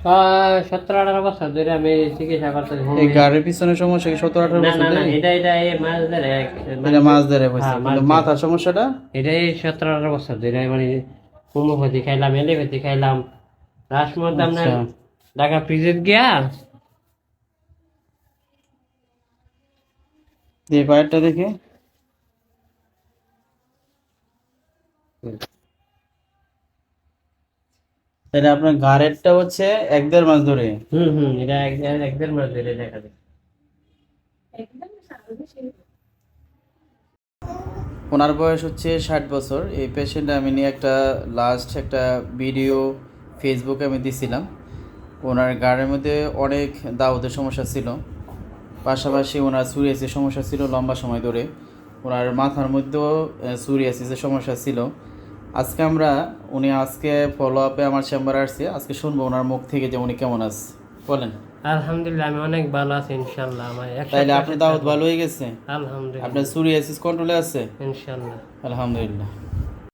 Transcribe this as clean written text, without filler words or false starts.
17-18 বছর ধরে আমি চিকিৎসা করতেছি। এই গাড়ির পিছনে সমস্যা কি 17-18 না বছর না না, ধরে? এটা এই মাছ ধরে এটা মাছ ধরে হয়েছে, হ্যাঁ, মাছ কিন্তু ধরে। মাথার সমস্যাটা? এটাই 17-18 বছর ধরে মানে হোমিওপ্যাথি খাইলাম, এলোপ্যাথি খাইলাম, লাস্ট মধ্যে আপনার আচ্ছা, ঢাকা ফ্রিজে গিয়া এই পায়েরটা দেখে। তাহলে আপনার ঘাড়েরটা হচ্ছে 1-1.5 মাস ধরে। এটা এক দেড় মাস ধরে দেখা যায়। ওনার বয়স হচ্ছে 60 বছর। এই পেশেন্ট আমি নিয়ে লাস্ট একটা ভিডিও ফেসবুকে আমি দিছিলাম। ওনার গাড়ের মধ্যে অনেক দাউদের সমস্যা ছিল, পাশাপাশি ওনার সুরিয়াসিসের সমস্যা ছিল লম্বা সময় ধরে। ওনার মাথার মধ্যেও সুরিয়াসিসের সমস্যা ছিল। আজকে ফলো আপে আমার চেম্বারে আসছে, আজকে শুনবো ওনার মুখ থেকে যে উনি কেমন আছে। বলেন। আলহামদুলিল্লাহ আমি অনেক ভালো আছি ইনশাল্লাহ। আমার তাইলে আপনার দাওয়াত ভালো হয়ে গেছে, আলহামদুলিল্লাহ, আপনার সুরিয়াসিস কন্ট্রোলে আছে? ইনশাল্লাহ। আলহামদুলিল্লাহ।